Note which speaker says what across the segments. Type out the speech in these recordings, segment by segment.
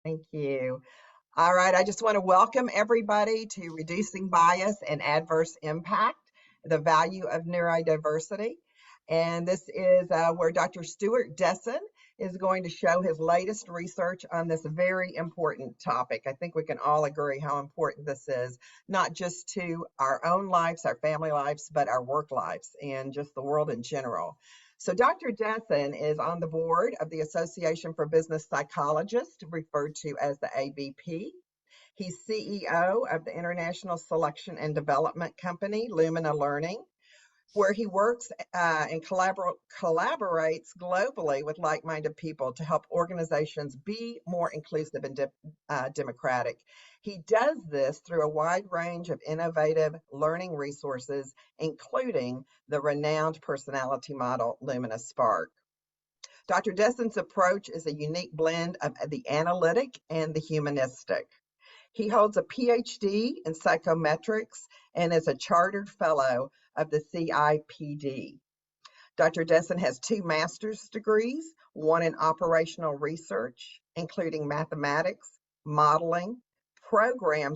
Speaker 1: Thank you. All right, I just want to welcome everybody to Reducing Bias and Adverse Impact, the Value of Neurodiversity. And this is where Dr. Stewart Desson is going to show his latest research on this very important topic. I think we can all agree how important this is, not just to our own lives, our family lives, but our work lives and just the world in general. So Dr. Desson is on the board of the Association for Business Psychologists, referred to as the ABP. He's CEO of the international selection and development company, Lumina Learning, where he works and collaborates globally with like-minded people to help organizations be more inclusive and democratic. He does this through a wide range of innovative learning resources, including the renowned personality model, Lumina Spark. Dr. Desson's approach is a unique blend of the analytic and the humanistic. He holds a PhD in psychometrics and is a chartered fellow of the CIPD. Dr. Desson has 2 master's degrees, one in operational research, including mathematics, modeling, program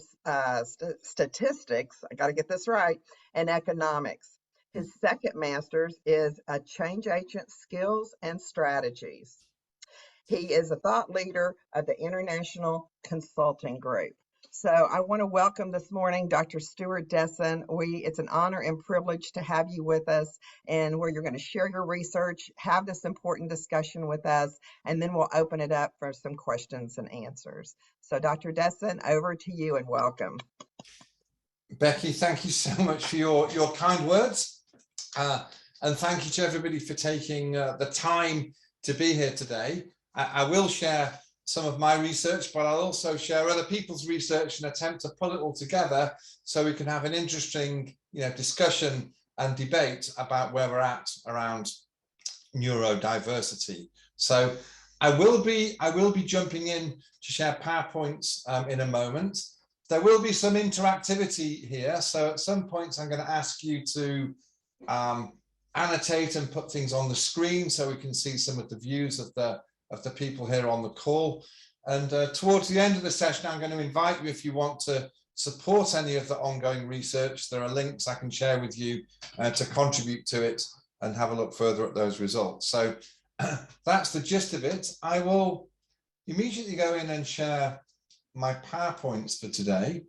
Speaker 1: statistics, I got to get this right, and economics. His second master's is a change agent skills and strategies. He is a thought leader of the International Consulting Group. So I want to welcome this morning Dr. Stewart Desson. It's an honor and privilege to have you with us, and where you're going to share your research, have this important discussion with us, and then we'll open it up for some questions and answers. So Dr. Desson, over to you and welcome.
Speaker 2: Becky, thank you so much for your kind words. And thank you to everybody for taking the time to be here today. I will share some of my research, but I'll also share other people's research and attempt to pull it all together so we can have an interesting, discussion and debate about where we're at around neurodiversity. So I will be jumping in to share PowerPoints in a moment. There will be some interactivity here, so at some points I'm going to ask you to annotate and put things on the screen so we can see some of the views of the people here on the call. And towards the end of the session, I'm going to invite you, if you want to support any of the ongoing research, there are links I can share with you to contribute to it and have a look further at those results. So that's the gist of it. I will immediately go in and share my PowerPoints for today.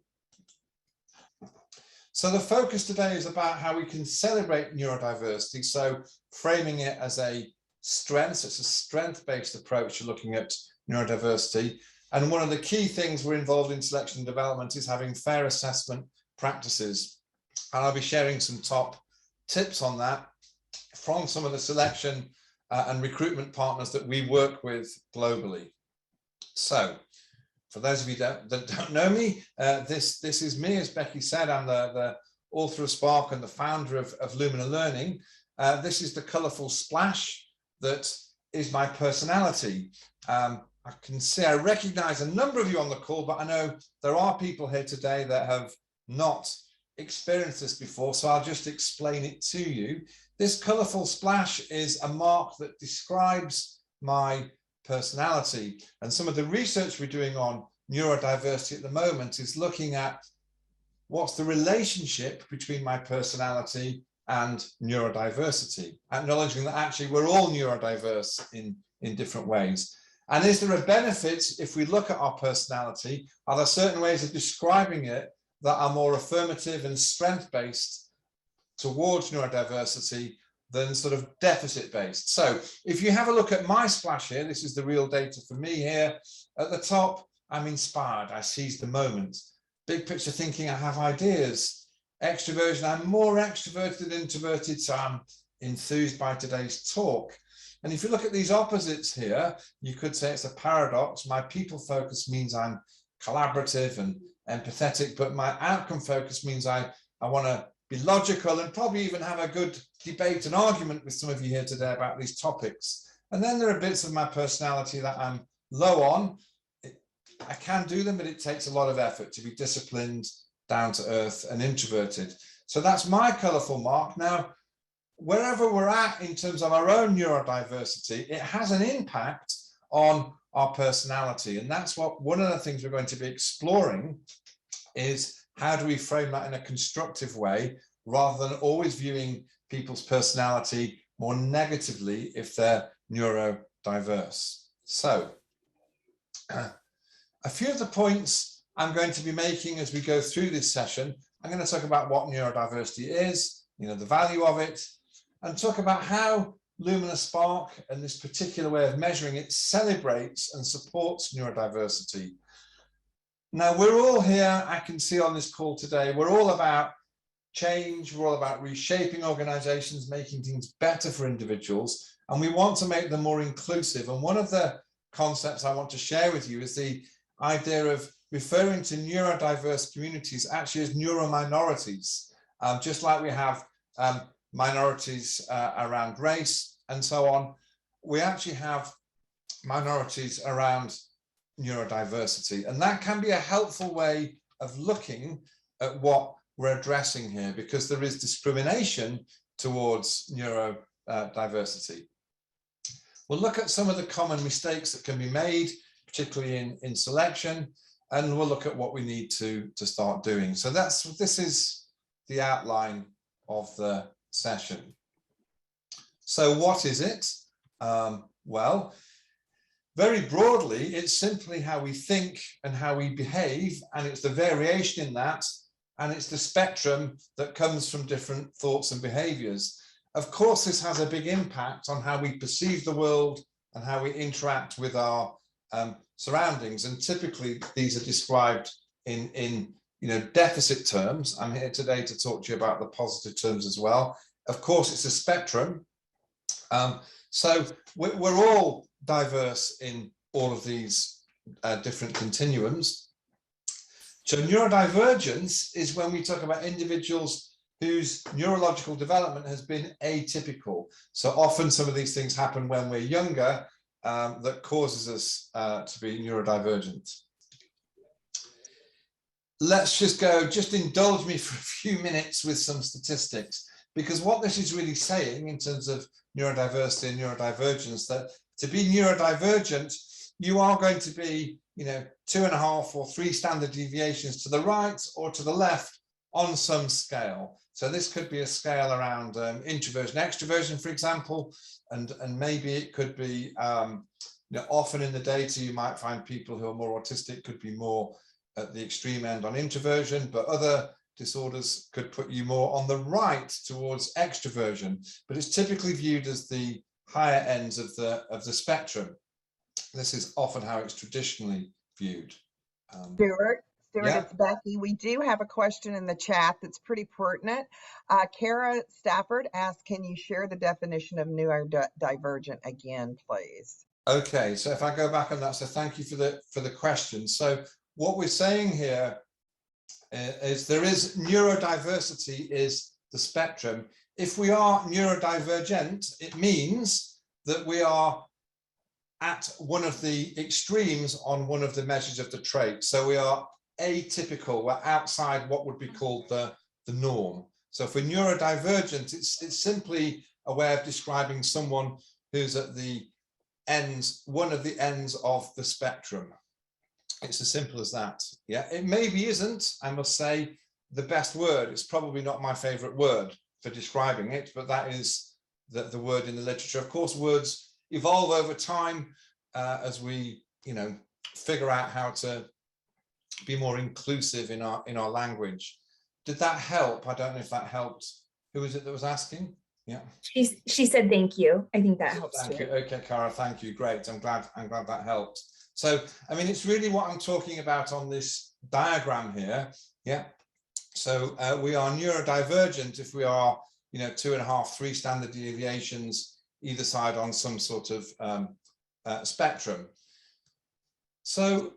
Speaker 2: So the focus today is about how we can celebrate neurodiversity. So framing it as a strengths. It's a strength-based approach to looking at neurodiversity. And one of the key things we're involved in selection and development is having fair assessment practices. And I'll be sharing some top tips on that from some of the selection and recruitment partners that we work with globally. So for those of you that don't know me, this is me. As Becky said, I'm the author of Spark and the founder of Lumina Learning. This is the colourful splash that is my personality. I can see, I recognize a number of you on the call, but I know there are people here today that have not experienced this before, so I'll just explain it to you. This colourful splash is a mark that describes my personality, and some of the research we're doing on neurodiversity at the moment is looking at what's the relationship between my personality and neurodiversity, acknowledging that actually we're all neurodiverse in different ways. And is there a benefit if we look at our personality? Are there certain ways of describing it that are more affirmative and strength-based towards neurodiversity than sort of deficit-based? So if you have a look at my splash here, this is the real data for me here. At the top, I'm inspired, I seize the moment. Big picture thinking, I have ideas. Extroversion, I'm more extroverted than introverted, so I'm enthused by today's talk. And if you look at these opposites here, you could say it's a paradox. My people focus means I'm collaborative and empathetic, but my outcome focus means I want to be logical and probably even have a good debate and argument with some of you here today about these topics. And then there are bits of my personality that I'm low on. I can do them, but it takes a lot of effort to be disciplined, down to earth and introverted. So that's my colourful mark. Now, wherever we're at in terms of our own neurodiversity, it has an impact on our personality. And that's what one of the things we're going to be exploring is, how do we frame that in a constructive way, rather than always viewing people's personality more negatively if they're neurodiverse. So a few of the points I'm going to be making as we go through this session, I'm going to talk about what neurodiversity is, the value of it, and talk about how Lumina Spark and this particular way of measuring it celebrates and supports neurodiversity. Now, we're all here, I can see on this call today, we're all about change, we're all about reshaping organizations, making things better for individuals, and we want to make them more inclusive. And one of the concepts I want to share with you is the idea of referring to neurodiverse communities actually as neuro-minorities, just like we have minorities around race and so on. We actually have minorities around neurodiversity, and that can be a helpful way of looking at what we're addressing here, because there is discrimination towards neurodiversity. We'll look at some of the common mistakes that can be made, particularly in selection, and we'll look at what we need to start doing. So this is the outline of the session. So what is it? Well, very broadly, it's simply how we think and how we behave, and it's the variation in that, and it's the spectrum that comes from different thoughts and behaviors. Of course, this has a big impact on how we perceive the world and how we interact with our surroundings, and typically these are described in deficit terms. I'm here today to talk to you about the positive terms as well. Of course, it's a spectrum. So we're all diverse in all of these different continuums. So neurodivergence is when we talk about individuals whose neurological development has been atypical. So often some of these things happen when we're younger that causes us to be neurodivergent. Let's just indulge me for a few minutes with some statistics, because what this is really saying in terms of neurodiversity and neurodivergence, that to be neurodivergent, you are going to be, 2.5 or 3 standard deviations to the right or to the left on some scale. So this could be a scale around introversion, extroversion, for example, and maybe it could be, often in the data you might find people who are more autistic could be more at the extreme end on introversion, but other disorders could put you more on the right towards extroversion, but it's typically viewed as the higher ends of the spectrum. This is often how it's traditionally viewed.
Speaker 1: Stewart,
Speaker 2: yeah.
Speaker 1: It's Becky. We do have a question in the chat that's pretty pertinent. Kara Stafford asked, can you share the definition of neurodivergent again, please?
Speaker 2: Okay, so if I go back on that, so thank you for the question. So what we're saying here is there is neurodiversity is the spectrum. If we are neurodivergent, it means that we are at one of the extremes on one of the measures of the trait. So we are atypical, we're outside what would be called the norm. So if we're neurodivergent, it's simply a way of describing someone who's at the ends, one of the ends of the spectrum. It's as simple as that. Yeah, it maybe isn't, I must say, the best word. It's probably not my favorite word for describing it, but that is the word in the literature. Of course, words evolve over time as we, figure out how to be more inclusive in our language. Did that help? I don't know if that helped. Who was it that was asking? Yeah.
Speaker 3: She said thank you. I think that helps
Speaker 2: thank
Speaker 3: too.
Speaker 2: You. Okay, Cara, thank you. Great. I'm glad that helped. So, I mean, it's really what I'm talking about on this diagram here. Yeah. So we are neurodivergent if we are, 2.5, 3 standard deviations either side on some sort of spectrum. So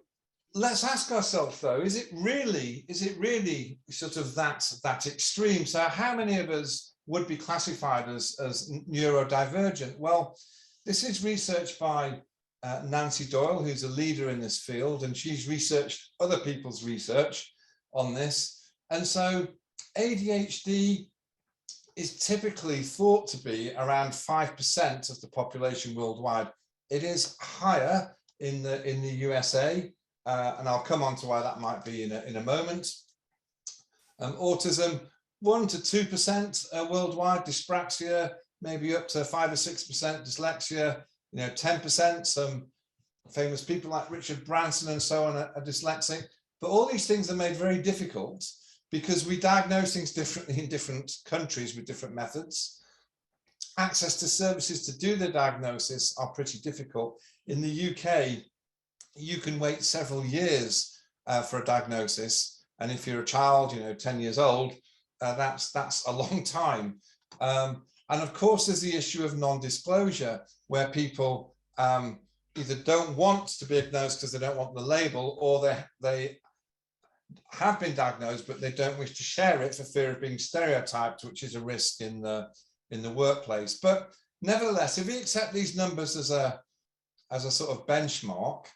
Speaker 2: let's ask ourselves, though, is it really sort of that extreme? So how many of us would be classified as neurodivergent? Well, this is research by Nancy Doyle, who's a leader in this field, and she's researched other people's research on this. And so ADHD is typically thought to be around 5% of the population worldwide. It is higher in the USA, and I'll come on to why that might be in a moment. Autism, 1 to 2% worldwide. Dyspraxia, maybe up to 5 or 6%. Dyslexia, 10%. Some famous people like Richard Branson and so on are dyslexic. But all these things are made very difficult because we diagnose things differently in different countries with different methods. Access to services to do the diagnosis are pretty difficult. In the UK, you can wait several years for a diagnosis. And if you're a child, 10 years old, that's a long time. And of course, there's the issue of non-disclosure, where people either don't want to be diagnosed because they don't want the label, or they have been diagnosed, but they don't wish to share it for fear of being stereotyped, which is a risk in the workplace. But nevertheless, if we accept these numbers as a sort of benchmark,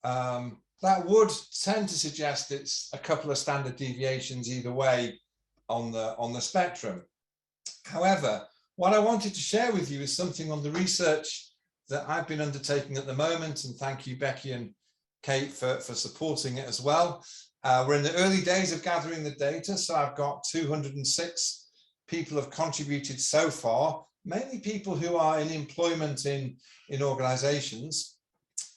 Speaker 2: that would tend to suggest it's a couple of standard deviations either way on the spectrum. However, what I wanted to share with you is something on the research that I've been undertaking at the moment, and thank you, Becky and Kate, for supporting it as well. We're in the early days of gathering the data, so I've got 206 people have contributed so far, mainly people who are in employment in organizations.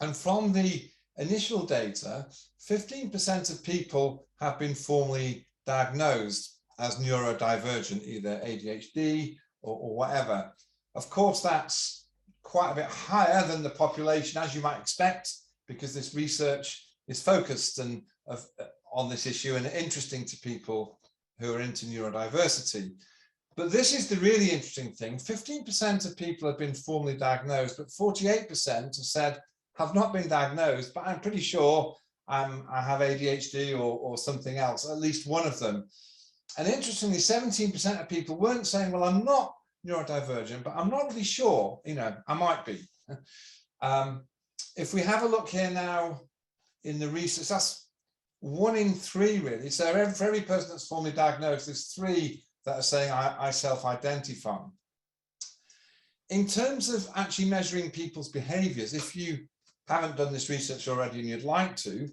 Speaker 2: And from the initial data, 15% of people have been formally diagnosed as neurodivergent, either ADHD or whatever. Of course, that's quite a bit higher than the population, as you might expect, because this research is focused on this issue and interesting to people who are into neurodiversity. But this is the really interesting thing. 15% of people have been formally diagnosed, but 48% have said, have not been diagnosed, but I'm pretty sure I have ADHD or something else, at least one of them. And interestingly, 17% of people weren't saying, well, I'm not neurodivergent, but I'm not really sure, I might be. If we have a look here now in the research, that's 1 in 3 really. So for every person that's formally diagnosed, there's 3 that are saying I self-identify. In terms of actually measuring people's behaviors, if you haven't done this research already and you'd like to,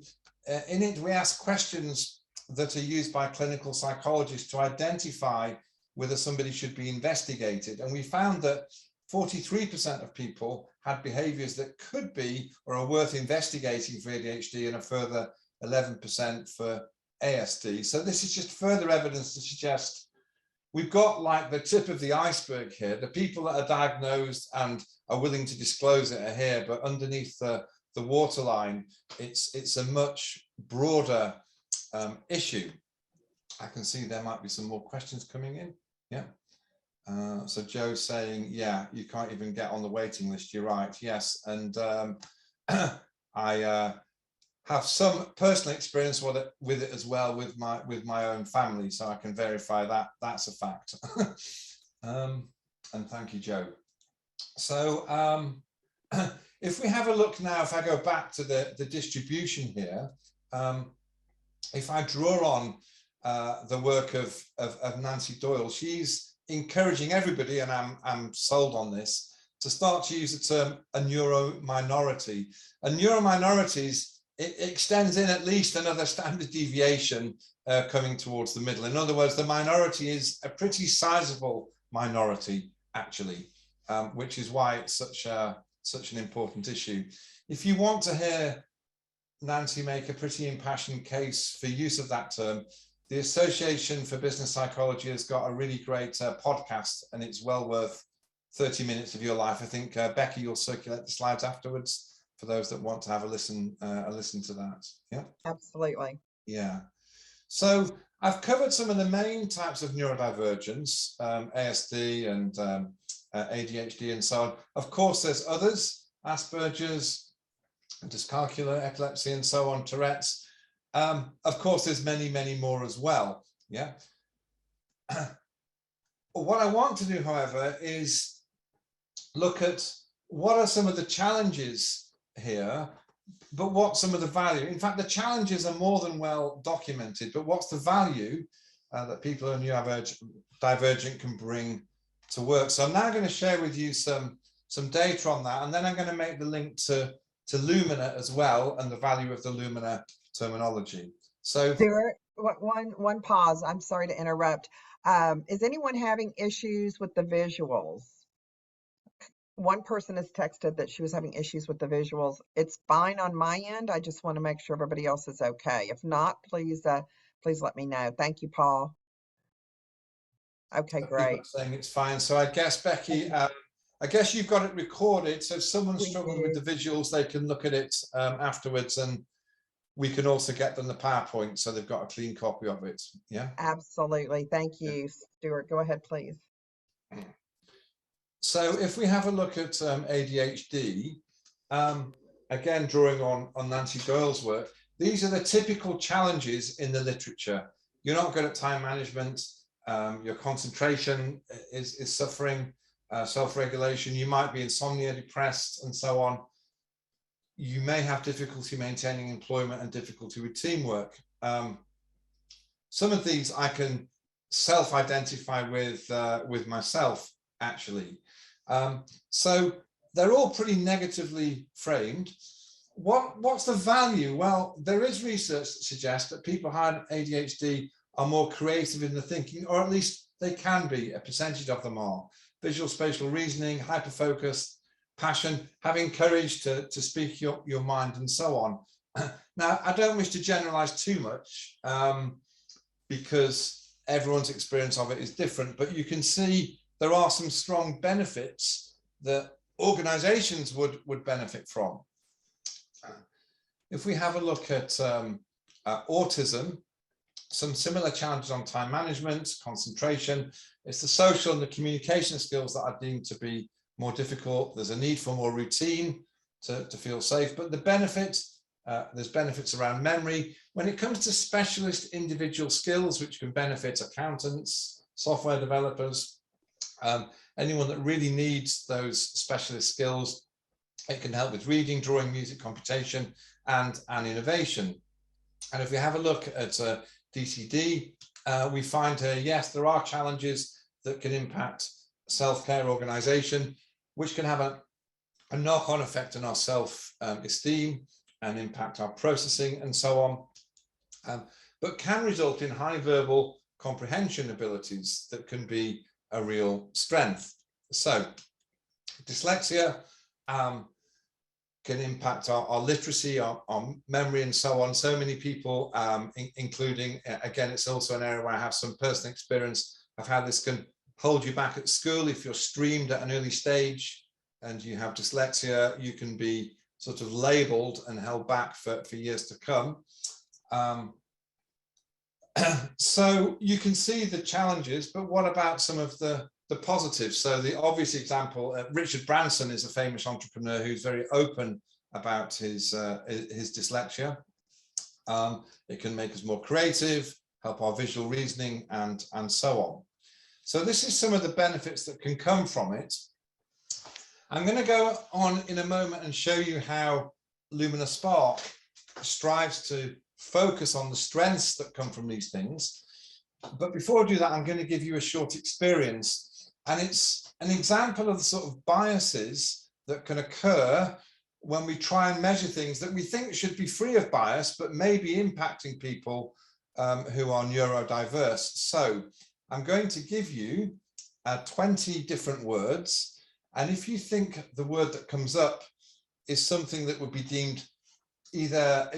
Speaker 2: in it we ask questions that are used by clinical psychologists to identify whether somebody should be investigated. And we found that 43% of people had behaviors that could be or are worth investigating for ADHD, and a further 11% for ASD. So this is just further evidence to suggest we've got like the tip of the iceberg here. The people that are diagnosed and are willing to disclose it are here, but underneath the waterline, it's a much broader issue. I can see there might be some more questions coming in. Yeah. So Joe's saying, yeah, you can't even get on the waiting list. You're right. Yes. And I have some personal experience with it as well with my own family, so I can verify that that's a fact. And thank you, Joe. So if we have a look now, if I go back to the distribution here, if I draw on the work of Nancy Doyle, she's encouraging everybody, and I'm sold on this, to start to use the term a neuro-minority. And neuro-minorities, it extends in at least another standard deviation coming towards the middle. In other words, the minority is a pretty sizable minority, actually, which is why it's such an important issue. If you want to hear Nancy make a pretty impassioned case for use of that term, the Association for Business Psychology has got a really great podcast, and it's well worth 30 minutes of your life. I think, Becky, you'll circulate the slides afterwards for those that want to have a listen to that. Yeah,
Speaker 1: absolutely.
Speaker 2: Yeah. So I've covered some of the main types of neurodivergence, ASD and ADHD and so on. Of course, there's others, Asperger's, dyscalculia, epilepsy, and so on, Tourette's. Of course, there's many, many more as well. Yeah. What I want to do, however, is look at what are some of the challenges here, but what's some of the value. In fact, the challenges are more than well documented, but what's the value that people who are neurodivergent can bring to work? So I'm now going to share with you some data on that, and then I'm going to make the link to to Lumina as well, and the value of the Lumina terminology. So
Speaker 1: Stewart, one pause. I'm sorry to interrupt. Is anyone having issues with the visuals? One person has texted that she was having issues with the visuals. It's fine on my end. I just want to make sure everybody else is okay. If not, please let me know. Thank you, Paul. Okay, great.
Speaker 2: Saying it's fine. So I guess, Becky, I guess you've got it recorded. So if someone's struggling with the visuals, they can look at it afterwards, and we can also get them the PowerPoint so they've got a clean copy of it. Yeah,
Speaker 1: absolutely. Thank you,
Speaker 2: yeah.
Speaker 1: Stewart. Go ahead, please.
Speaker 2: So if we have a look at ADHD, again, drawing on Nancy Doyle's work, these are the typical challenges in the literature. You're not good at time management, your concentration is suffering, self-regulation, you might be insomnia, depressed, and so on. You may have difficulty maintaining employment and difficulty with teamwork. Some of these I can self-identify with myself, actually. So they're all pretty negatively framed. What's the value? Well, there is research that suggests that people who have ADHD are more creative in the thinking, or at least they can be, a percentage of them are. Visual spatial reasoning, hyperfocus, passion, having courage to speak your mind, and so on. Now, I don't wish to generalize too much because everyone's experience of it is different, but you can see there are some strong benefits that organizations would benefit from. If we have a look at autism, some similar challenges on time management, concentration, it's the social and the communication skills that are deemed to be more difficult. There's a need for more routine to feel safe, but the benefits, there's benefits around memory. When it comes to specialist individual skills, which can benefit accountants, software developers, anyone that really needs those specialist skills, it can help with reading, drawing, music, computation, and innovation. And if we have a look at DCD, we find yes, there are challenges that can impact self-care organization, which can have a knock-on effect on our self-esteem and impact our processing and so on, but can result in high verbal comprehension abilities that can be a real strength. So dyslexia can impact our literacy, our memory, and so on. So many people, including, again, it's also an area where I have some personal experience of how this can hold you back at school. If you're streamed at an early stage and you have dyslexia, you can be sort of labeled and held back for years to come. So you can see the challenges, but what about some of the positives? So the obvious example, Richard Branson is a famous entrepreneur who's very open about his dyslexia. It can make us more creative, help our visual reasoning, and so on. So this is some of the benefits that can come from it. I'm going to go on in a moment and show you how Lumina Spark strives to focus on the strengths that come from these things. But before I do that, I'm going to give you a short experience. And it's an example of the sort of biases that can occur when we try and measure things that we think should be free of bias, but may be impacting people who are neurodiverse. So I'm going to give you 20 different words. And if you think the word that comes up is something that would be deemed either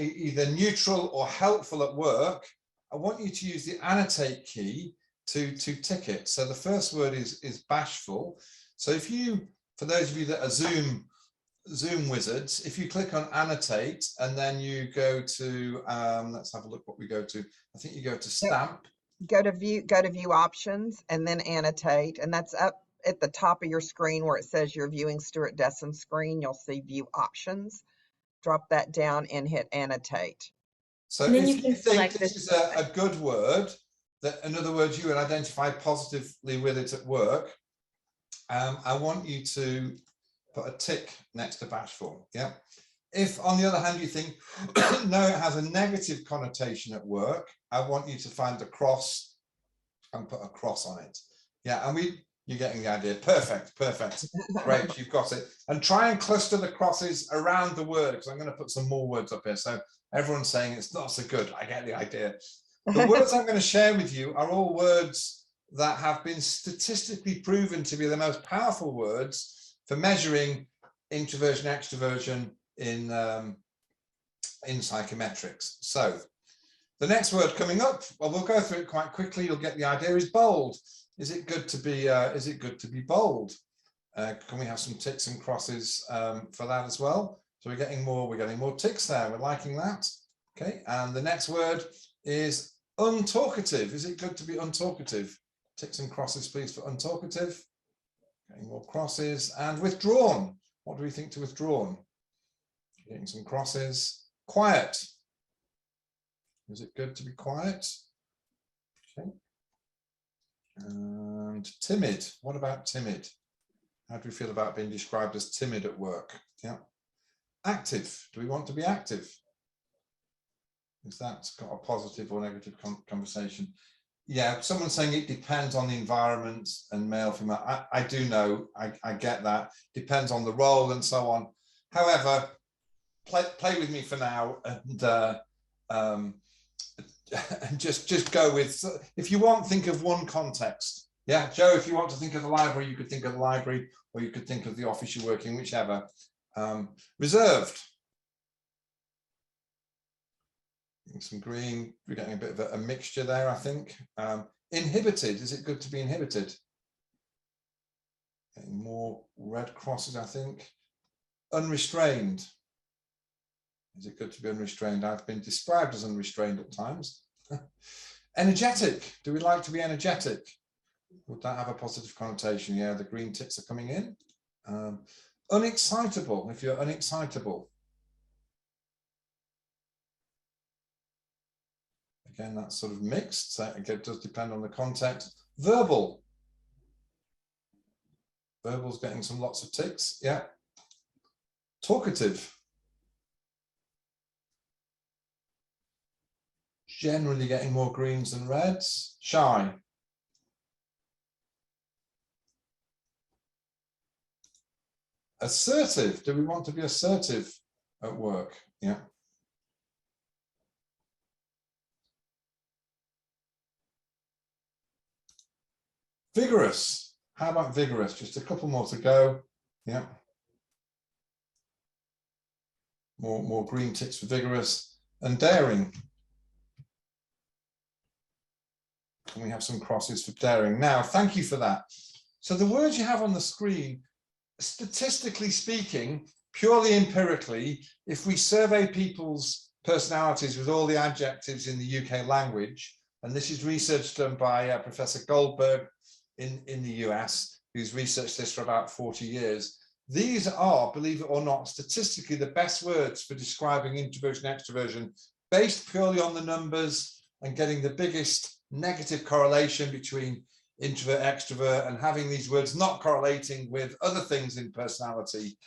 Speaker 2: neutral or helpful at work, I want you to use the annotate key to tick it. So the first word is bashful. So if you, for those of you that are Zoom wizards, if you click on annotate and then you go to, let's have a look what we go to. I think you go to stamp.
Speaker 1: Go to view options and then annotate, and that's up at the top of your screen where it says you're viewing Stewart Desson screen. You'll see view options. Drop that down and hit annotate.
Speaker 2: So if you think this is a good word, that in other words you would identify positively with it at work, I want you to put a tick next to bashful. Yeah. If on the other hand you think no, it has a negative connotation at work, I want you to find a cross and put a cross on it. Yeah, and You're getting the idea. Perfect, perfect. Great, you've got it. And try and cluster the crosses around the word, because I'm going to put some more words up here. So everyone's saying it's not so good. I get the idea. The words I'm going to share with you are all words that have been statistically proven to be the most powerful words for measuring introversion, extroversion in psychometrics. So the next word coming up, well, we'll go through it quite quickly. You'll get the idea, is bold. Is it good to be bold? Can we have some ticks and crosses for that as well? So we're getting more ticks there. We're liking that. Okay, and the next word is untalkative. Is it good to be untalkative? Ticks and crosses, please, for untalkative. Getting more crosses. And withdrawn. What do we think to withdrawn? Getting some crosses. Quiet. Is it good to be quiet? Okay. And timid. What about timid? How do we feel about being described as timid at work? Yeah. Active. Do we want to be active? Is that got a positive or negative conversation? Yeah, someone's saying it depends on the environment and male, female. I do know, I get that. Depends on the role and so on. However, play with me for now and just go with, if you want, think of one context. Yeah, Joe, if you want to think of the library, you could think of the library, or you could think of the office you're working, whichever. Reserved. Some green, we're getting a bit of a mixture there, I think. Inhibited, is it good to be inhibited? Getting more red crosses, I think. Unrestrained. Is it good to be unrestrained? I've been described as unrestrained at times. Energetic, do we like to be energetic? Would that have a positive connotation? Yeah, the green ticks are coming in. Unexcitable, if you're unexcitable. Again, that's sort of mixed, so again, it does depend on the context. Verbal. Verbal's getting some lots of ticks, yeah. Talkative. Generally getting more greens than reds. Shy. Assertive. Do we want to be assertive at work? Yeah. Vigorous. How about vigorous? Just a couple more to go. Yeah. More green ticks for vigorous. And daring. Can we have some crosses for daring? Now, thank you for that. So the words you have on the screen, statistically speaking, purely empirically, if we survey people's personalities with all the adjectives in the UK language, and this is research done by Professor Goldberg in the US, who's researched this for about 40 years, these are, believe it or not, statistically the best words for describing introversion, extroversion, based purely on the numbers and getting the biggest negative correlation between introvert, extrovert, and having these words not correlating with other things in personality,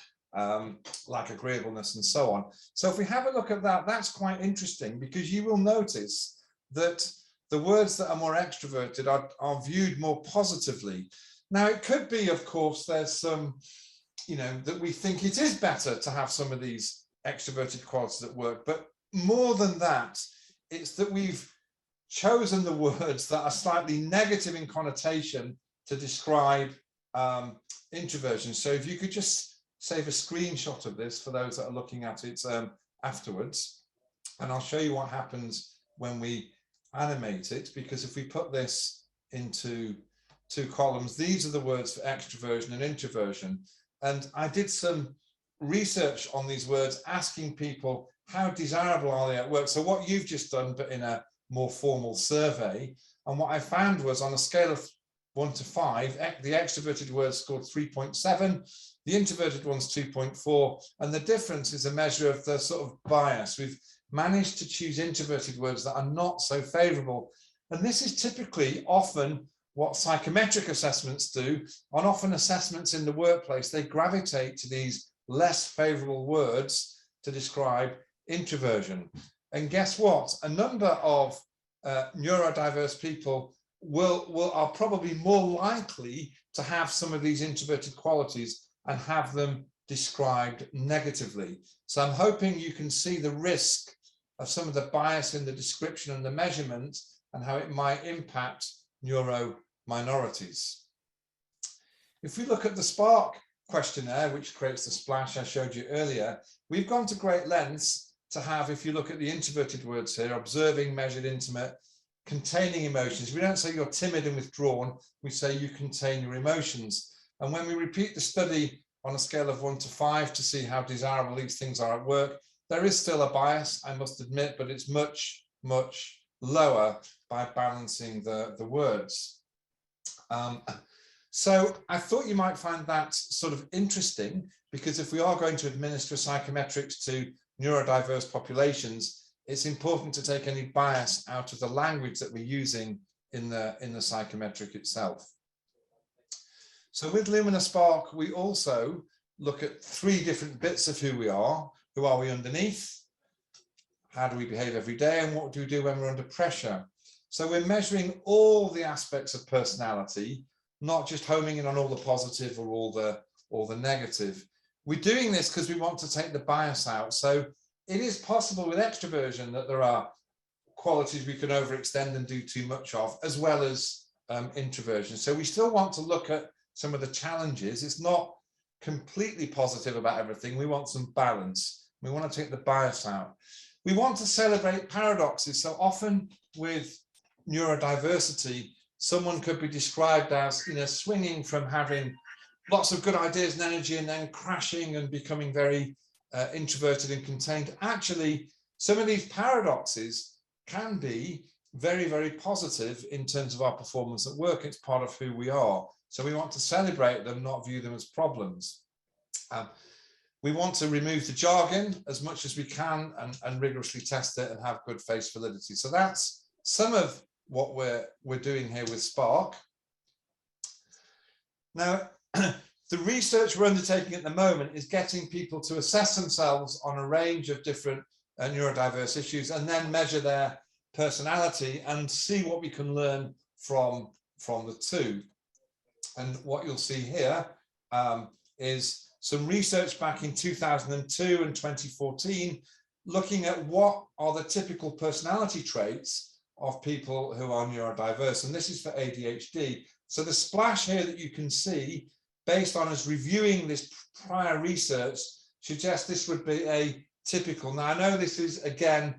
Speaker 2: like agreeableness and so on. So if we have a look at that, that's quite interesting, because you will notice that the words that are more extroverted are viewed more positively. Now, it could be, of course, there's some, that we think it is better to have some of these extroverted qualities at work, but more than that, it's that we've chosen the words that are slightly negative in connotation to describe introversion. So if you could just save a screenshot of this for those that are looking at it afterwards, and I'll show you what happens when we animate it, because if we put this into 2 columns, these are the words for extroversion and introversion. And I did some research on these words, asking people how desirable are they at work. So what you've just done, but in a more formal survey, and what I found was, on a scale of 1 to 5, the extroverted words scored 3.7, the introverted ones 2.4, and the difference is a measure of the sort of bias. We've managed to choose introverted words that are not so favorable, and this is typically often what psychometric assessments do. On often assessments in the workplace, they gravitate to these less favorable words to describe introversion. And guess what? A number of neurodiverse people are probably more likely to have some of these introverted qualities and have them described negatively. So I'm hoping you can see the risk of some of the bias in the description and the measurement and how it might impact neuro-minorities. If we look at the Spark questionnaire, which creates the splash I showed you earlier, we've gone to great lengths to have, if you look at the introverted words here, observing, measured, intimate, containing emotions. We don't say you're timid and withdrawn, we say you contain your emotions. And when we repeat the study on a scale of 1 to 5 to see how desirable these things are at work, there is still a bias, I must admit, but it's much, much lower by balancing the words. So I thought you might find that sort of interesting, because if we are going to administer psychometrics to neurodiverse populations, it's important to take any bias out of the language that we're using in the psychometric itself. So with Lumina Spark, we also look at 3 different bits of who we are. Who are we underneath? How do we behave every day? And what do we do when we're under pressure? So we're measuring all the aspects of personality, not just homing in on all the positive or all the negative. We're doing this because we want to take the bias out. So it is possible with extroversion that there are qualities we can overextend and do too much of, as well as introversion. So we still want to look at some of the challenges. It's not completely positive about everything. We want some balance. We want to take the bias out. We want to celebrate paradoxes. So often with neurodiversity, someone could be described as, swinging from having lots of good ideas and energy and then crashing and becoming very introverted and contained. Actually, some of these paradoxes can be very, very positive in terms of our performance at work. It's part of who we are. So we want to celebrate them, not view them as problems. We want to remove the jargon as much as we can and rigorously test it and have good face validity. So that's some of what we're doing here with Spark. Now, the research we're undertaking at the moment is getting people to assess themselves on a range of different neurodiverse issues and then measure their personality and see what we can learn from the two. And what you'll see here is some research back in 2002 and 2014, looking at what are the typical personality traits of people who are neurodiverse. And this is for ADHD. So the splash here that you can see, based on us reviewing this prior research, suggests this would be a typical. Now, I know this is, again,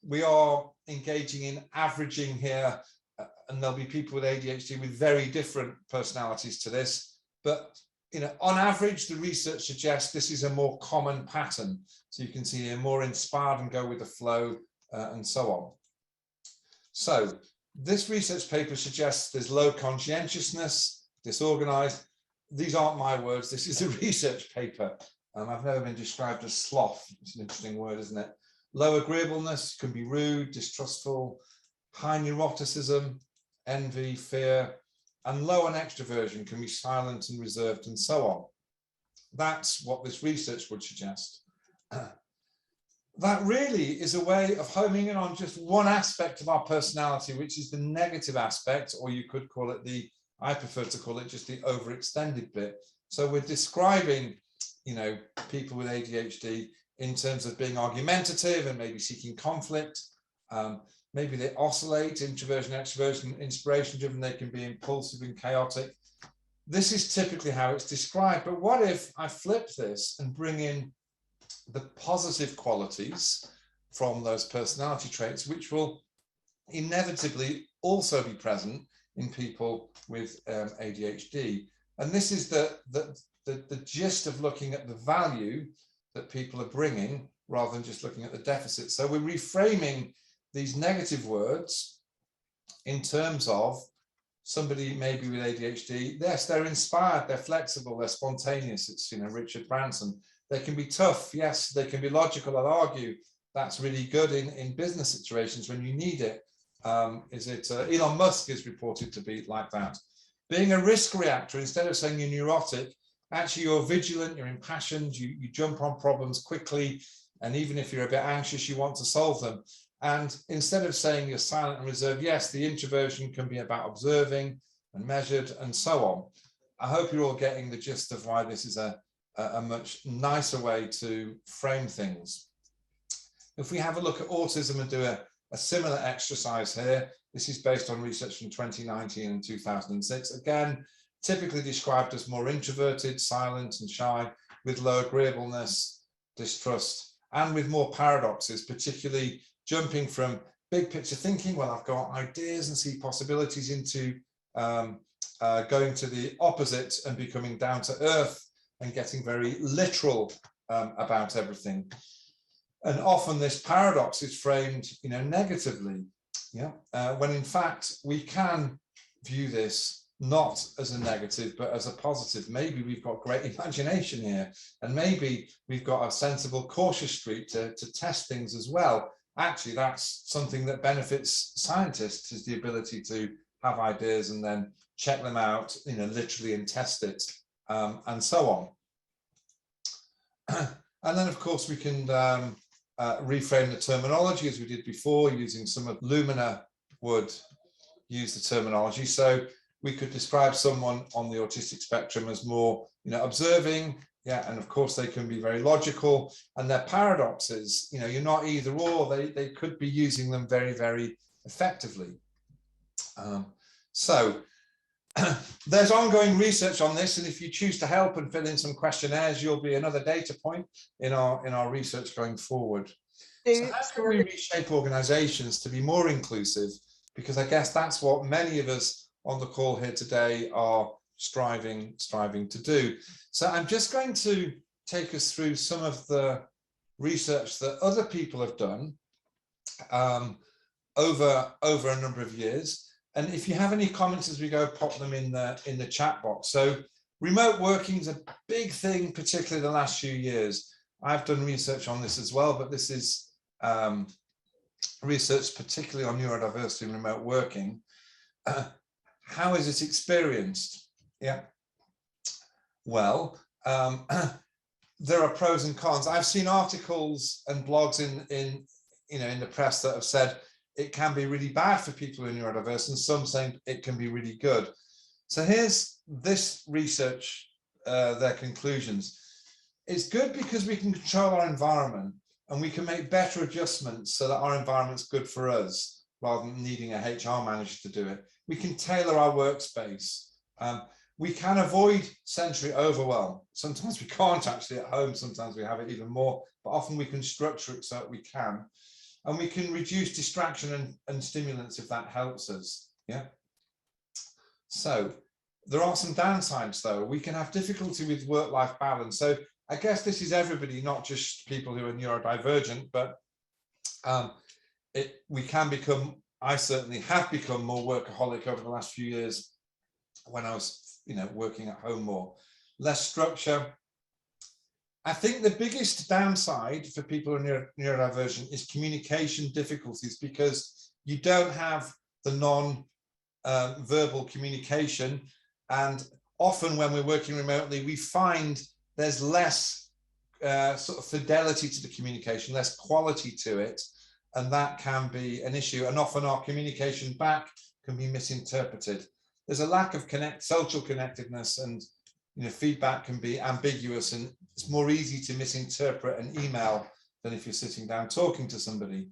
Speaker 2: we are engaging in averaging here, and there'll be people with ADHD with very different personalities to this. But on average, the research suggests this is a more common pattern. So you can see here, more inspired and go with the flow and so on. So this research paper suggests there's low conscientiousness, disorganized. These aren't my words. This is a research paper. I've never been described as sloth. It's an interesting word, isn't it? Low agreeableness, can be rude, distrustful, high neuroticism, envy, fear, and low on extroversion, can be silent and reserved and so on. That's what this research would suggest. That really is a way of homing in on just one aspect of our personality, which is the negative aspect, or you could call it I prefer to call it just the overextended bit. So we're describing, people with ADHD in terms of being argumentative and maybe seeking conflict. Maybe they oscillate, introversion, extroversion, inspiration driven, they can be impulsive and chaotic. This is typically how it's described. But what if I flip this and bring in the positive qualities from those personality traits, which will inevitably also be present in people with ADHD. And this is the gist of looking at the value that people are bringing rather than just looking at the deficit. So we're reframing these negative words in terms of somebody maybe with ADHD. Yes, they're inspired, they're flexible, they're spontaneous. It's, Richard Branson. They can be tough. Yes, they can be logical. I'll argue that's really good in business situations when you need it. Elon Musk is reported to be like that. Being a risk reactor, instead of saying you're neurotic, actually you're vigilant, you're impassioned, you jump on problems quickly, and even if you're a bit anxious, you want to solve them. And instead of saying you're silent and reserved, yes, the introversion can be about observing and measured and so I hope you're all getting the gist of why this is a much nicer way to frame things. If we have a look at autism and do a similar exercise here, this is based on research from 2019 and 2006. Again, typically described as more introverted, silent and shy, with low agreeableness, distrust, and with more paradoxes, particularly jumping from big picture thinking, well, I've got ideas and see possibilities, into going to the opposite and becoming down to earth and getting very literal about everything. And often this paradox is framed, negatively, when in fact we can view this not as a negative, but as a positive. Maybe we've got great imagination here, and maybe we've got a sensible, cautious streak to test things as well. Actually, that's something that benefits scientists, is the ability to have ideas and then check them out, literally, and test it, and so on. And then, of course, we can reframe the terminology as we did before, using some of Lumina would use the terminology. So we could describe someone on the autistic spectrum as more, observing, and of course they can be very logical, and their paradoxes, you're not either or, they could be using them very, very effectively. So there's ongoing research on this, and if you choose to help and fill in some questionnaires, you'll be another data point in our research going forward. So how can we reshape organizations to be more inclusive? Because I guess that's what many of us on the call here today are striving to do. So I'm just going to take us through some of the research that other people have done over a number of years. And if you have any comments as we go, pop them in the chat box. So remote working is a big thing, particularly the last few years. I've done research on this as well, but this is research particularly on neurodiversity and remote working. How is it experienced? Yeah. Well, there are pros and cons. I've seen articles and blogs in the press that have said it can be really bad for people who are neurodiverse, and some saying it can be really good. So here's this research, their conclusions. It's good because we can control our environment and we can make better adjustments so that our environment's good for us, rather than needing a HR manager to do it. We can tailor our workspace. We can avoid sensory overwhelm. Sometimes we can't actually at home, sometimes we have it even more, but often we can structure it so that we can. And we can reduce distraction and stimulants if that helps us, So there are some downsides though. We can have difficulty with work-life balance. So I guess this is everybody, not just people who are neurodivergent, but we can become, I certainly have become more workaholic over the last few years when I was, working at home more. Less structure. I think the biggest downside for people who are neurodivergent is communication difficulties, because you don't have the non-verbal communication. And often when we're working remotely, we find there's less sort of fidelity to the communication, less quality to it. And that can be an issue. And often our communication back can be misinterpreted. There's a lack of social connectedness, and feedback can be ambiguous, and it's more easy to misinterpret an email than if you're sitting down talking to somebody.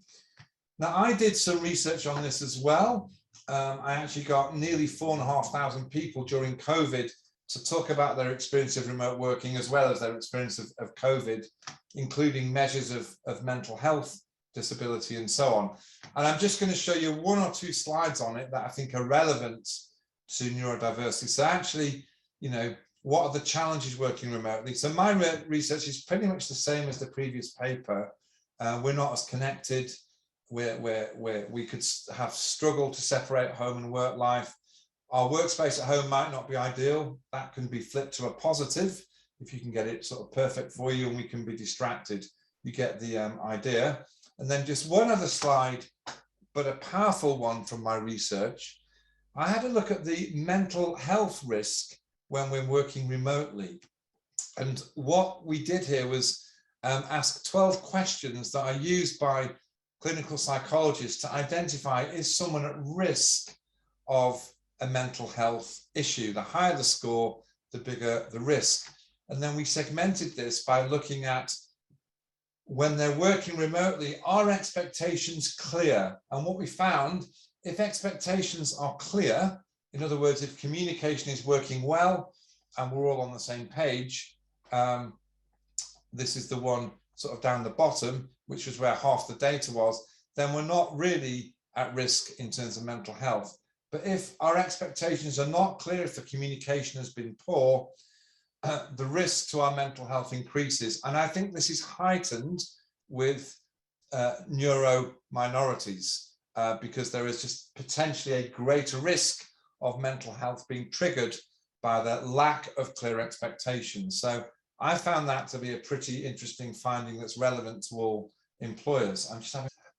Speaker 2: Now, I did some research on this as well. I actually got nearly 4,500 people during COVID to talk about their experience of remote working, as well as their experience of COVID, including measures of mental health, disability, and so on. And I'm just going to show you one or two slides on it that I think are relevant to neurodiversity. So actually, what are the challenges working remotely? So my research is pretty much the same as the previous paper. We're not as connected. We could have struggled to separate home and work life. Our workspace at home might not be ideal. That can be flipped to a positive if you can get it sort of perfect for you, and we can be distracted. You get the idea. And then just one other slide, but a powerful one from my research. I had a look at the mental health risk when we're working remotely. And what we did here was ask 12 questions that are used by clinical psychologists to identify, is someone at risk of a mental health issue? The higher the score, the bigger the risk. And then we segmented this by looking at, when they're working remotely, are expectations clear? And what we found, if expectations are clear, in other words, if communication is working well and we're all on the same page, this is the one sort of down the bottom, which was where half the data was, then we're not really at risk in terms of mental health. But if our expectations are not clear, if the communication has been poor, the risk to our mental health increases. And I think this is heightened with neuro-minorities, because there is just potentially a greater risk of mental health being triggered by the lack of clear expectations. So I found that to be a pretty interesting finding that's relevant to all employers. I'm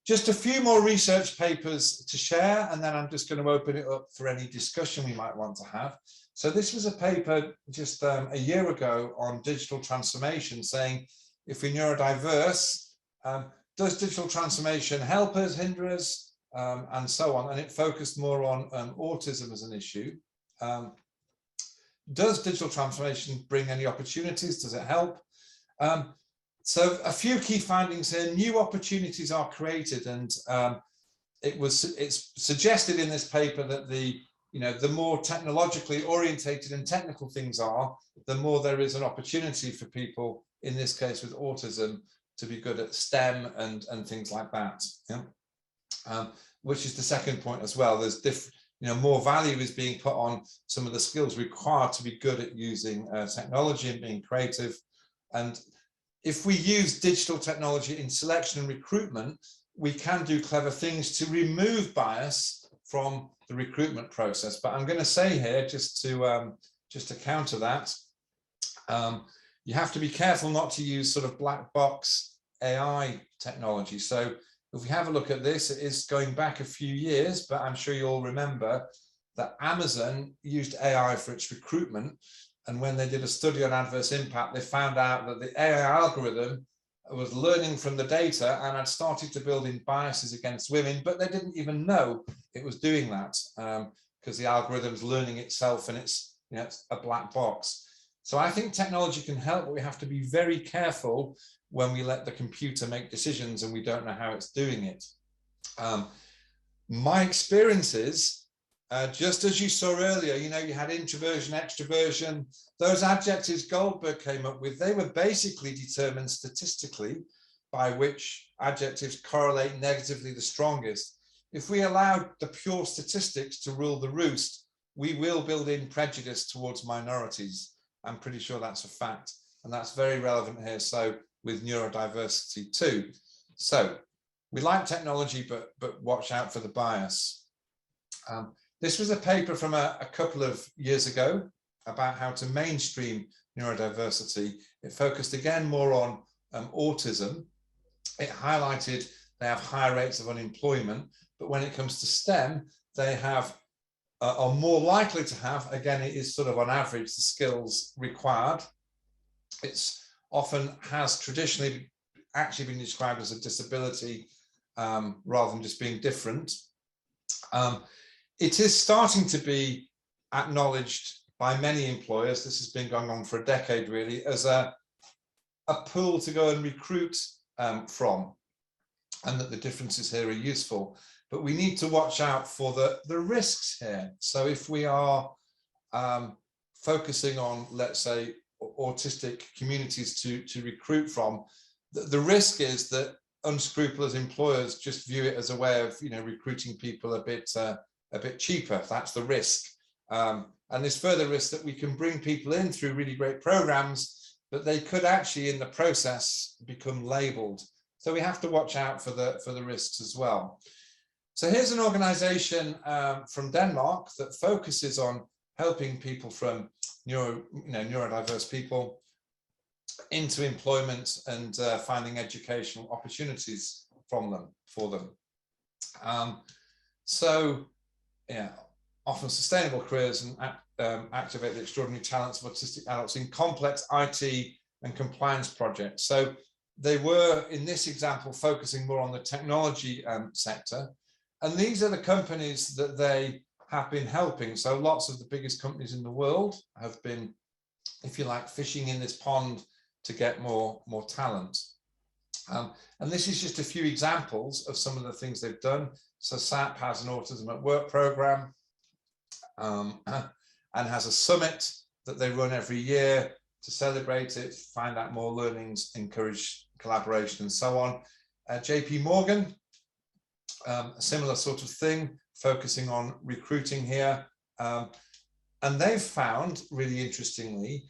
Speaker 2: just a few more research papers to share, and then I'm just going to open it up for any discussion we might want to have. So this was a paper just a year ago on digital transformation, saying if we're neurodiverse, does digital transformation help us, hinder us, and so on? And it focused more on autism as an issue. Does digital transformation bring any opportunities? Does it help? So a few key findings here. New opportunities are created, and it's suggested in this paper that the more technologically orientated and technical things are, the more there is an opportunity for people, in this case with autism, to be good at STEM and things like that. Yeah? Which is the second point as well. There's more value is being put on some of the skills required to be good at using technology and being creative. And if we use digital technology in selection and recruitment, we can do clever things to remove bias from the recruitment process. But I'm going to say here, just to counter that, you have to be careful not to use sort of black box AI technology. So if we have a look at this, it is going back a few years, but I'm sure you'll remember that Amazon used AI for its recruitment. And when they did a study on adverse impact, they found out that the AI algorithm was learning from the data and had started to build in biases against women, but they didn't even know it was doing that, because the algorithm's learning itself, and it's a black box. So I think technology can help, but we have to be very careful when we let the computer make decisions and we don't know how it's doing it. My experience is, just as you saw earlier, you had introversion, extroversion, those adjectives Goldberg came up with, they were basically determined statistically by which adjectives correlate negatively the strongest. If we allowed the pure statistics to rule the roost, we will build in prejudice towards minorities. I'm pretty sure that's a fact, and that's very relevant here. So with neurodiversity too. So we like technology, but watch out for the bias. This was a paper from a couple of years ago about how to mainstream neurodiversity. It focused again more on autism. It highlighted they have higher rates of unemployment, but when it comes to STEM, they are more likely to have, again, it is sort of on average, the skills required. It's often has traditionally actually been described as a disability rather than just being different. It is starting to be acknowledged by many employers, this has been going on for a decade really, as a pool to go and recruit from, and that the differences here are useful. But we need to watch out for the risks here. So if we are focusing on, let's say, autistic communities to recruit from, the risk is that unscrupulous employers just view it as a way of recruiting people a bit cheaper. That's the risk. And there's further risk that we can bring people in through really great programs, but they could actually in the process become labeled. So we have to watch out for the risks as well. So here's an organization from Denmark that focuses on helping people from neurodiverse people into employment and finding educational opportunities for them. So yeah, often sustainable careers and activate the extraordinary talents of autistic adults in complex IT and compliance projects. So they were, in this example, focusing more on the technology sector. And these are the companies that they have been helping. So lots of the biggest companies in the world have been if you like, fishing in this pond to get more talent. And this is just a few examples of some of the things they've done. So SAP has an Autism at Work program, and has a summit that they run every year to celebrate it, find out more learnings, encourage collaboration, and so on. JP Morgan, a similar sort of thing, focusing on recruiting here. And they've found, really interestingly,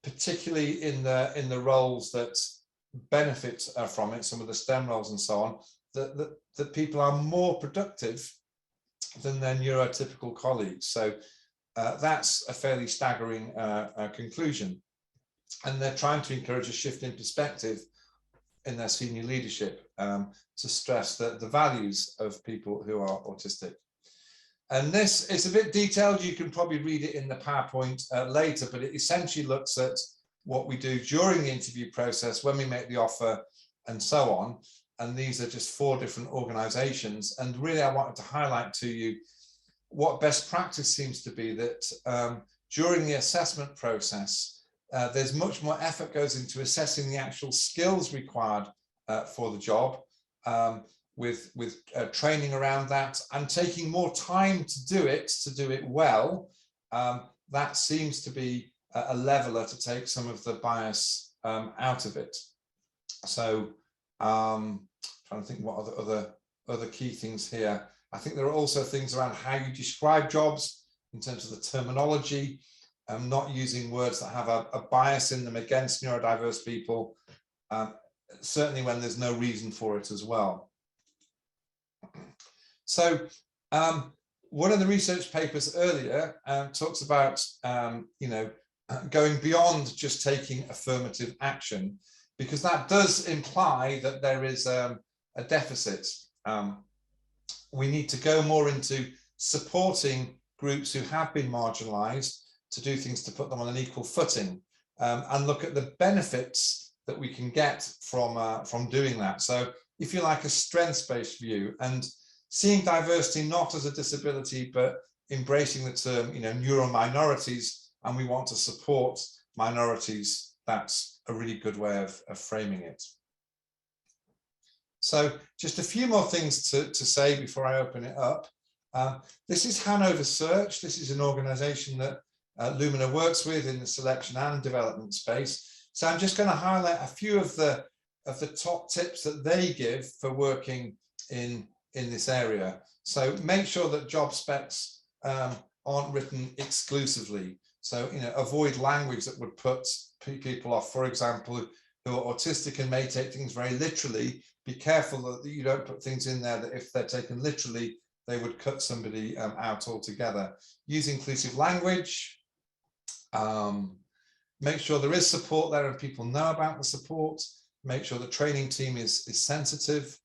Speaker 2: particularly in the roles that benefit from it, some of the STEM roles and so on, that people are more productive than their neurotypical colleagues. So that's a fairly staggering conclusion. And they're trying to encourage a shift in perspective in their senior leadership to stress the values of people who are autistic. And this is a bit detailed. You can probably read it in the PowerPoint later, but it essentially looks at what we do during the interview process, when we make the offer, and so on. And these are just 4 different organizations. And really, I wanted to highlight to you what best practice seems to be, that during the assessment process, there's much more effort goes into assessing the actual skills required for the job, with training around that, and taking more time to do it well. That seems to be a leveler to take some of the bias out of it. So trying to think what other key things here. I think there are also things around how you describe jobs in terms of the terminology, not using words that have a bias in them against neurodiverse people, certainly when there's no reason for it as well. So one of the research papers earlier talks about going beyond just taking affirmative action, because that does imply that there is a deficit. We need to go more into supporting groups who have been marginalized to do things to put them on an equal footing, and look at the benefits that we can get from doing that. So if you like, a strengths-based view, and seeing diversity not as a disability, but embracing the term, neuro-minorities, and we want to support minorities, that's a really good way of framing it. So just a few more things to say before I open it up. This is Hanover Search. This is an organization that Lumina works with in the selection and development space. So I'm just going to highlight a few of the top tips that they give for working in this area. So make sure that job specs aren't written exclusively. So, avoid language that would put people off. For example, who are autistic and may take things very literally. Be careful that you don't put things in there that if they're taken literally, they would cut somebody out altogether. Use inclusive language. Make sure there is support there and people know about the support. Make sure the training team is sensitive,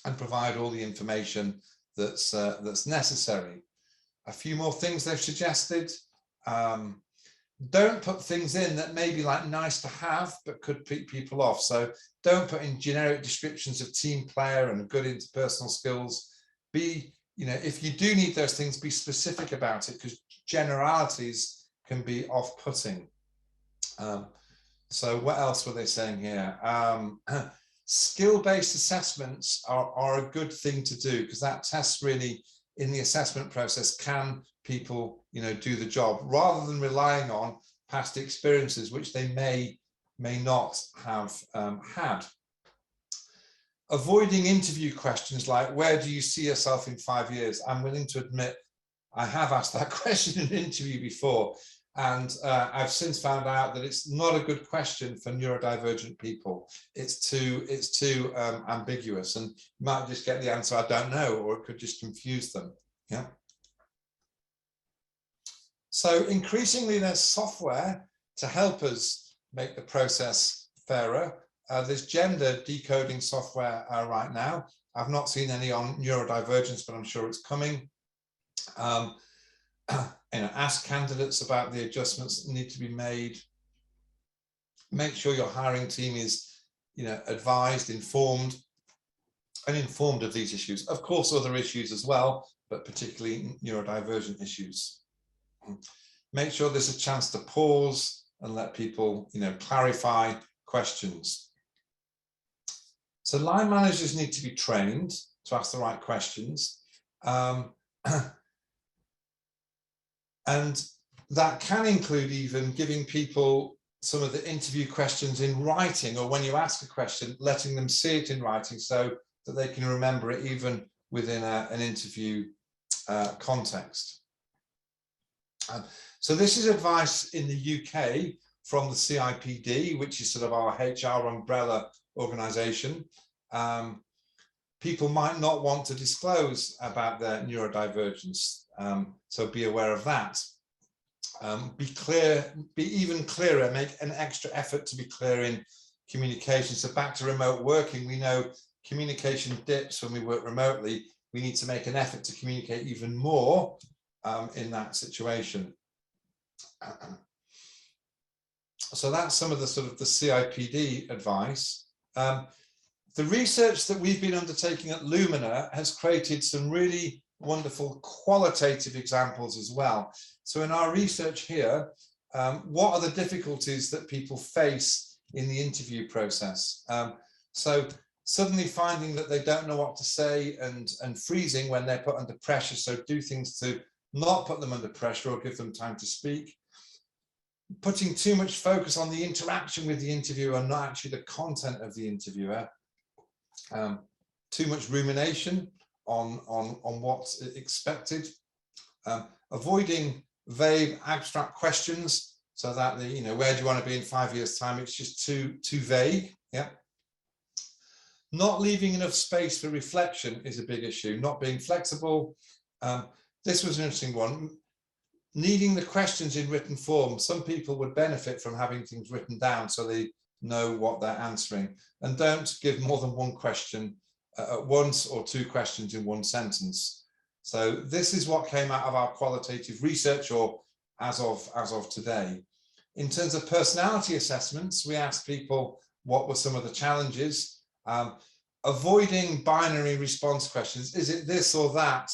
Speaker 2: and provide all the information that's necessary. A few more things they've suggested. Don't put things in that may be like nice to have, but could put people off. So don't put in generic descriptions of team player and good interpersonal skills. If you do need those things, be specific about it, because generalities can be off-putting. So what else were they saying here? Skill-based assessments are a good thing to do, because that tests really in the assessment process, can people do the job, rather than relying on past experiences which they may not have had. Avoiding interview questions like, where do you see yourself in 5 years? I'm willing to admit I have asked that question in an interview before, and I've since found out that it's not a good question for neurodivergent people. It's too ambiguous, and you might just get the answer, I don't know, or it could just confuse them. Yeah. So increasingly there's software to help us make the process fairer. There's gender decoding software right now. I've not seen any on neurodivergence, but I'm sure it's coming. Ask candidates about the adjustments that need to be made. Make sure your hiring team is, advised, informed of these issues. Of course, other issues as well, but particularly neurodivergent issues. Make sure there's a chance to pause, and let people, clarify questions. So line managers need to be trained to ask the right questions. And that can include even giving people some of the interview questions in writing, or when you ask a question, letting them see it in writing so that they can remember it even within an interview context. So this is advice in the UK from the CIPD, which is sort of our HR umbrella organization. People might not want to disclose about their neurodivergence, so be aware of that. Be clear, be even clearer, make an extra effort to be clear in communication. So back to remote working, we know communication dips when we work remotely. We need to make an effort to communicate even more in that situation. So that's some of the sort of the CIPD advice. The research that we've been undertaking at Lumina has created some really wonderful qualitative examples as well. So in our research here, what are the difficulties that people face in the interview process? So suddenly finding that they don't know what to say and freezing when they're put under pressure. So do things to not put them under pressure or give them time to speak. Putting too much focus on the interaction with the interviewer, not actually the content of the interviewer. Too much rumination on what's expected. Avoiding vague abstract questions, so that the, where do you want to be in 5 years' time? It's just too vague. Yeah. Not leaving enough space for reflection is a big issue. Not being flexible. This was an interesting one. Needing the questions in written form. Some people would benefit from having things written down so they know what they're answering. And don't give more than one question at once, or two questions in one sentence. So this is what came out of our qualitative research, or as of today. In terms of personality assessments, we asked people what were some of the challenges. Avoiding binary response questions. Is it this or that?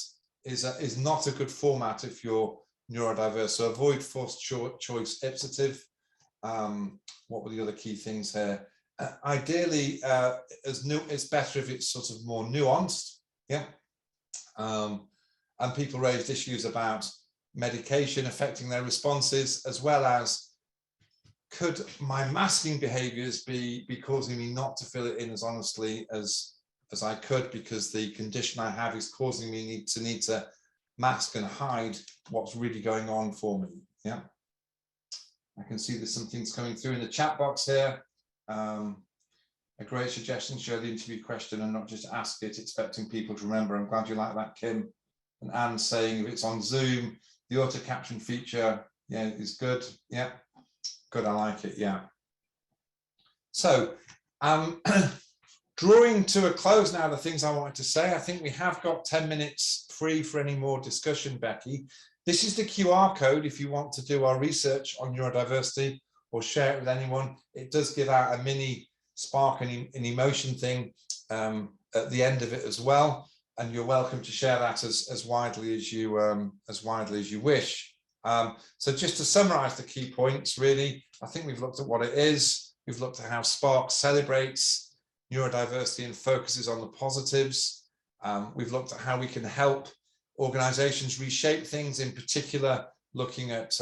Speaker 2: Is not a good format if you're neurodiverse. So avoid forced choice ipsative. What were the other key things here? Ideally, it's better if it's sort of more nuanced. Yeah. And people raised issues about medication affecting their responses, as well as, could my masking behaviors be causing me not to fill it in as honestly as I could, because the condition I have is causing me need to mask and hide what's really going on for me. Yeah. I can see there's some things coming through in the chat box here. A great suggestion, show the interview question and not just ask it, expecting people to remember. I'm glad you like that, Kim. And Anne saying if it's on Zoom, the auto caption feature, yeah, is good. Yeah, good, I like it, yeah. So drawing to a close now, the things I wanted to say. I think we have got 10 minutes free for any more discussion, Becky. This is the QR code if you want to do our research on neurodiversity or share it with anyone. It does give out a mini Spark and an emotion thing at the end of it as well, and you're welcome to share that as widely as you wish. So just to summarize the key points, really, I think we've looked at what it is. We've looked at how Spark celebrates neurodiversity and focuses on the positives. We've looked at how we can help organizations reshape things, in particular looking at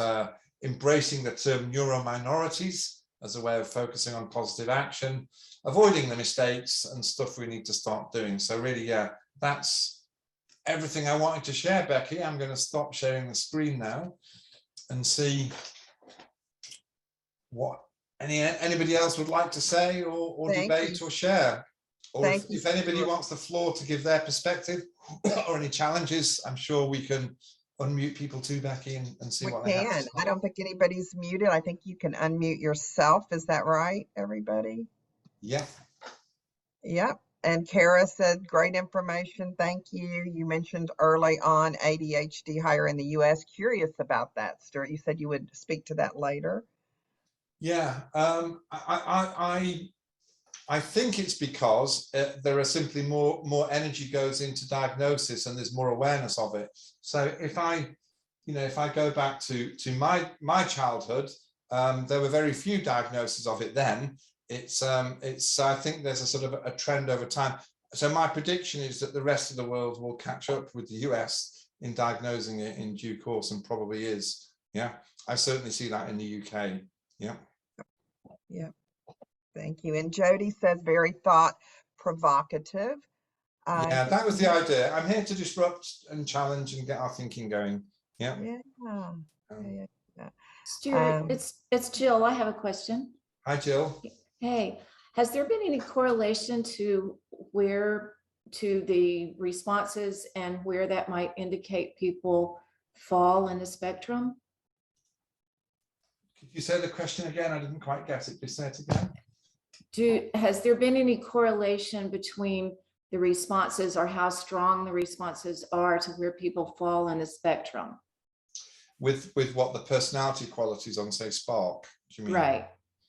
Speaker 2: embracing the term neuro-minorities as a way of focusing on positive action, avoiding the mistakes and stuff we need to start doing. So really, yeah, that's everything I wanted to share, Becky. I'm going to stop sharing the screen now and see what anybody else would like to say or debate or share. Or if anybody wants the floor to give their perspective or any challenges, I'm sure we can unmute people too, Becky, and see what they have to say.
Speaker 1: I don't think anybody's muted. I think you can unmute yourself. Is that right, everybody?
Speaker 2: Yeah.
Speaker 1: Yep. And Kara said, great information. Thank you. You mentioned early on ADHD higher in the US. Curious about that, Stewart. You said you would speak to that later.
Speaker 2: Yeah. I think it's because there are simply more energy goes into diagnosis and there's more awareness of it. So if I go back to my childhood, There were very few diagnoses of it then. I think there's a sort of a trend over time. So my prediction is that the rest of the world will catch up with the US in diagnosing it in due course, and probably is. Yeah, I certainly see that in the UK. Yeah.
Speaker 1: Yeah. Thank you. And Jody says very thought provocative.
Speaker 2: Yeah, that was the idea. I'm here to disrupt and challenge and get our thinking going. Yeah.
Speaker 1: Yeah.
Speaker 4: Stewart, it's Jill. I have a question.
Speaker 2: Hi, Jill.
Speaker 4: Hey, has there been any correlation to the responses and where that might indicate people fall in the spectrum?
Speaker 2: Could you say the question again? I didn't quite get it. Please say it again.
Speaker 4: Has there been any correlation between the responses, or how strong the responses are, to where people fall in the spectrum?
Speaker 2: With what, the personality qualities on, say, Spark, do you mean?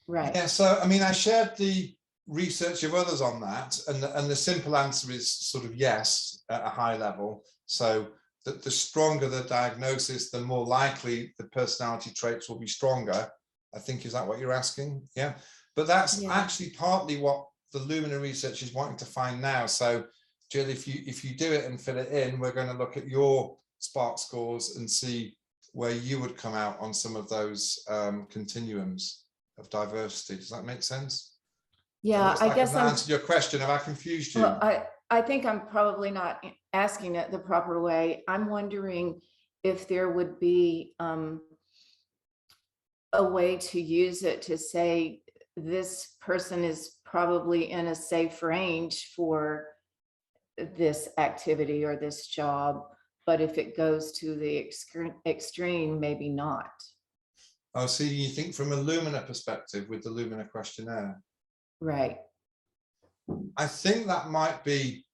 Speaker 4: Right.
Speaker 2: Yeah, so I mean, I shared the research of others on that, and the simple answer is sort of yes at a high level. So that the stronger the diagnosis, the more likely the personality traits will be stronger. I think, is that what you're asking? Yeah, but that's actually partly what the Lumina research is wanting to find now. So Jill, if you do it and fill it in, we're going to look at your Spark scores and see where you would come out on some of those continuums of diversity. Does that make sense?
Speaker 4: Yeah, I guess
Speaker 2: I've answered your question. Have I confused you?
Speaker 4: Well, I think I'm probably not asking it the proper way. I'm wondering if there would be a way to use it to say this person is probably in a safe range for this activity or this job, but if it goes to the extreme, maybe not.
Speaker 2: Oh, so you think from a Lumina perspective with the Lumina questionnaire?
Speaker 4: Right.
Speaker 2: I think that might be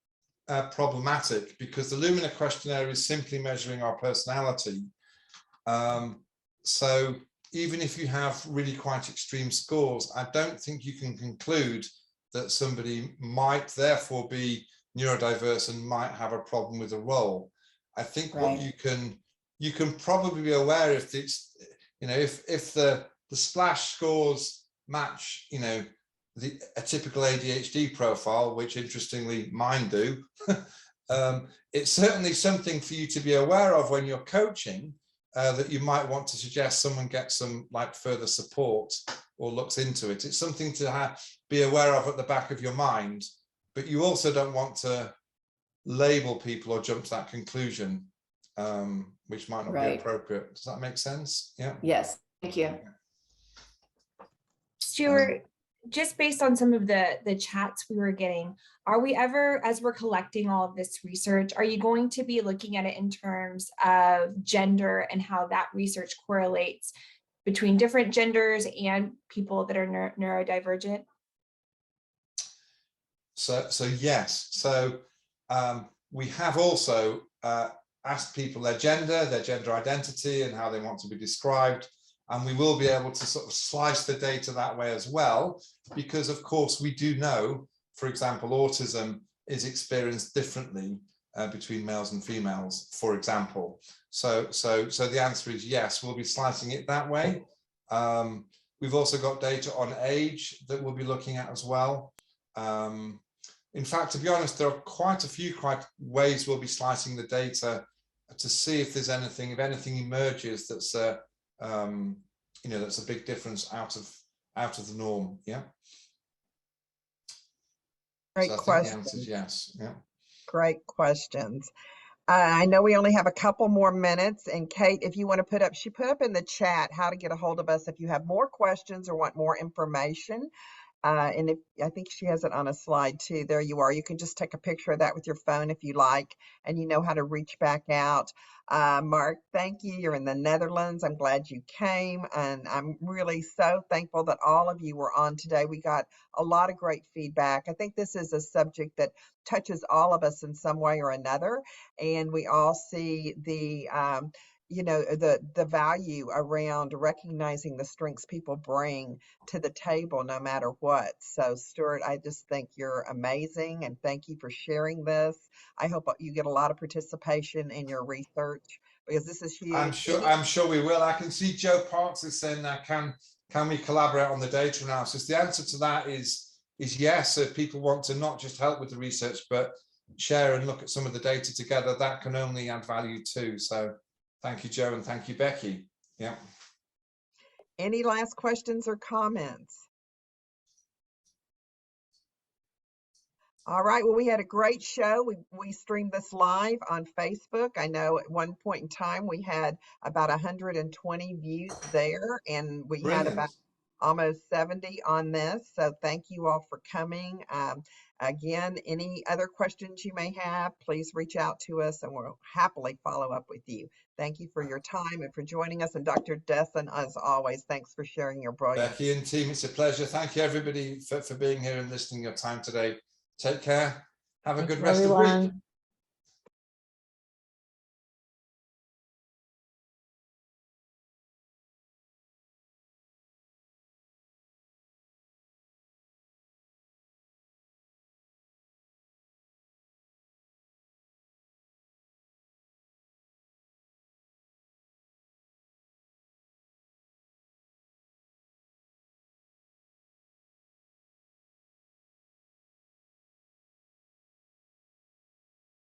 Speaker 2: problematic, because the Lumina questionnaire is simply measuring our personality. So even if you have really quite extreme scores, I don't think you can conclude that somebody might therefore be neurodiverse and might have a problem with a role. I think what you can probably be aware if it's, you know, if the splash scores match, you know, a typical ADHD profile, which interestingly mine do, it's certainly something for you to be aware of when you're coaching, that you might want to suggest someone get some like further support or looks into it. It's something to be aware of at the back of your mind, but you also don't want to label people or jump to that conclusion, which might not be appropriate. Does that make sense? Yeah.
Speaker 4: Yes, thank you.
Speaker 3: Stewart, just based on some of the chats we were getting, are we ever, as we're collecting all of this research, are you going to be looking at it in terms of gender and how that research correlates between different genders and people that are neurodivergent?
Speaker 2: So yes. So we have also asked people their gender identity, and how they want to be described. And we will be able to sort of slice the data that way as well, because of course we do know, for example, autism is experienced differently between males and females, for example. So the answer is yes, we'll be slicing it that way. We've also got data on age that we'll be looking at as well. In fact, to be honest, there are quite a few ways we'll be slicing the data to see if there's anything, if anything emerges that's you know, that's a big difference out of the norm. Yeah.
Speaker 1: Great question.
Speaker 2: The answer is yes. Yeah.
Speaker 1: Great questions. I know we only have a couple more minutes, and Kate, if you want to put up, she put up in the chat how to get a hold of us if you have more questions or want more information. And if I think she has it on a slide too. There you are. You can just take a picture of that with your phone if you like, and you know how to reach back out. Mark, thank you. You're in the Netherlands. I'm glad you came, and I'm really so thankful that all of you were on today. We got a lot of great feedback. I think this is a subject that touches all of us in some way or another, and we all see the you know, the value around recognizing the strengths people bring to the table no matter what. So Stewart, I just think you're amazing, and thank you for sharing this. I hope you get a lot of participation in your research, because this is huge.
Speaker 2: I'm sure we will. I can see Joe Parks is saying, can can we collaborate on the data analysis? The answer to that is yes. If people want to not just help with the research, but share and look at some of the data together, that can only add value too. So thank you, Joe, and thank you, Becky. Yeah.
Speaker 1: Any last questions or comments? All right, well, we had a great show. We streamed this live on Facebook. I know at one point in time we had about 120 views there, and we had about almost 70 on this. So thank you all for coming. Again, any other questions you may have, please reach out to us and we'll happily follow up with you. Thank you for your time and for joining us. And Dr. Desson, as always, thanks for sharing your brilliance.
Speaker 2: Becky and team, it's a pleasure. Thank you, everybody, for being here and listening your time today. Take care. Have a good rest of the week.